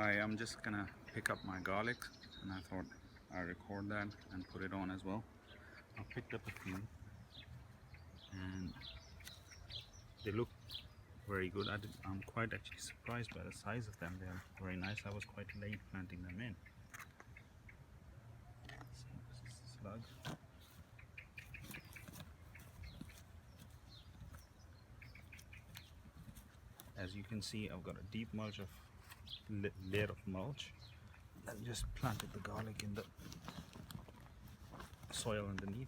Hi, I'm just gonna pick up my garlic, and I thought I'd record that and put it on as well. I picked up a few and they look very good. I'm quite actually surprised by the size of them. They're very nice. I was quite late planting them in. Slug. As you can see, I've got a deep mulch of layer of mulch. I just planted the garlic in the soil underneath.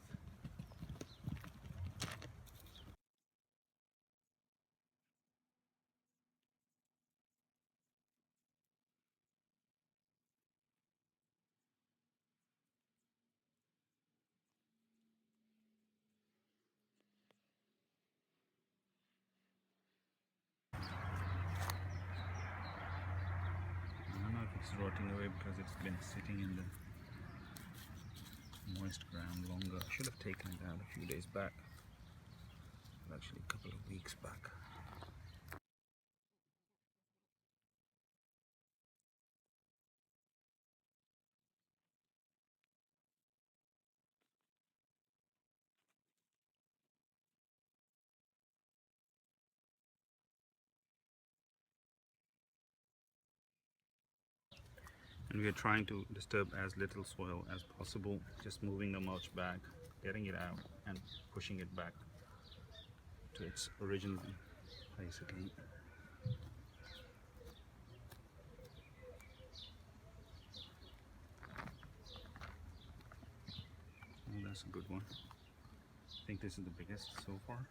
I don't know if it's rotting away because it's been sitting in the moist ground longer. I should have taken it out a few days back, actually a couple of weeks back. And we are trying to disturb as little soil as possible, just moving the mulch back, getting it out and pushing it back to its original place again. Oh, that's a good one. I think this is the biggest so far.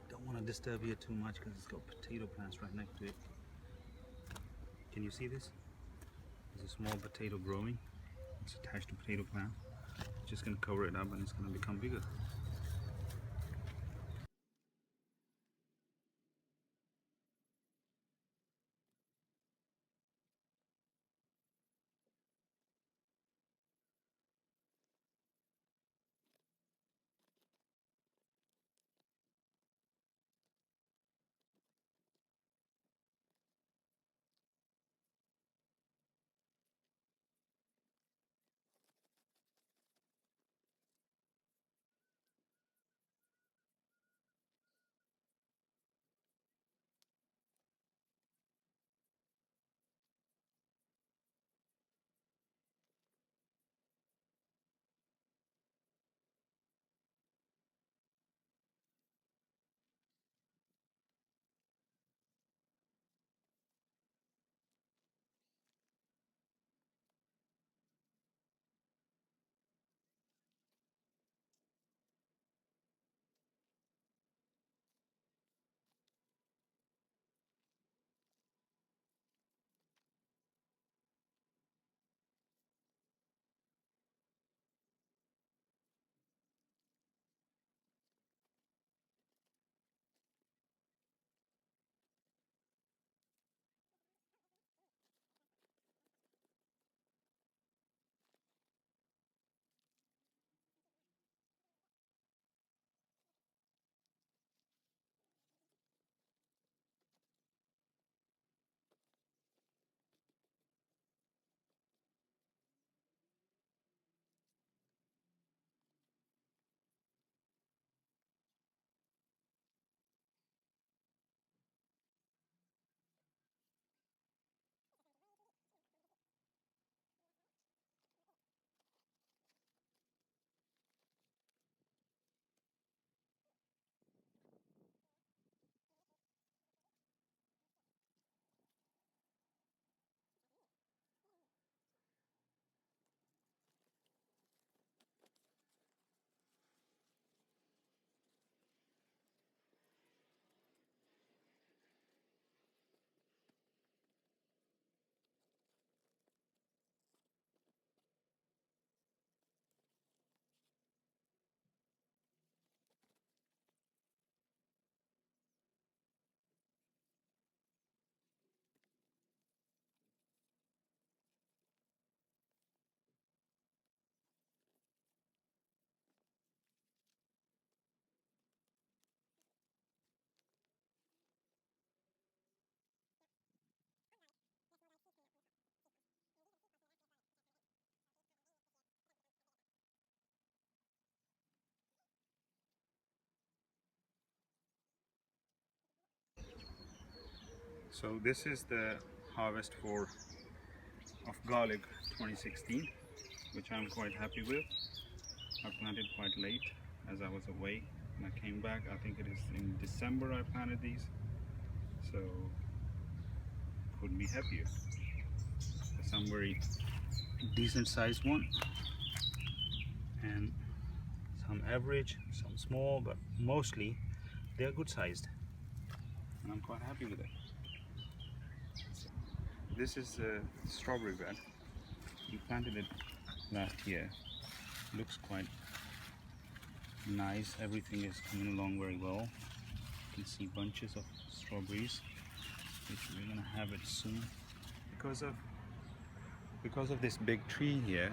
Don't want to disturb here too much because it's got potato plants right next to it. Can you see this? There's a small potato growing. It's attached to potato plant. Just gonna cover it up and it's gonna become bigger. So this is the harvest of garlic 2016, which I'm quite happy with. I planted quite late as I was away. When I came back, I think it is in December I planted these, so couldn't be happier. Some very decent sized one, and some average, some small, but mostly they're good sized, and I'm quite happy with it. So, this is a strawberry bed. We planted it last year. Looks quite nice. Everything is coming along very well. You can see bunches of strawberries, which we're gonna have it soon. Because of this big tree here,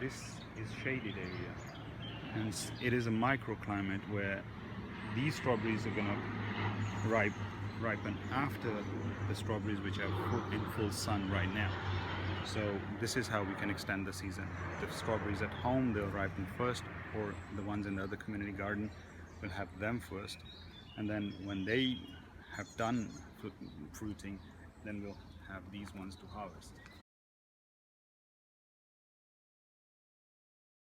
this is shaded area, and it is a microclimate where these strawberries are gonna ripen after the strawberries which are in full sun right now. So this is how we can extend the season. The strawberries at home, they'll ripen first, or the ones in the other community garden, we'll have them first, and then when they have done fruiting, then we'll have these ones to harvest.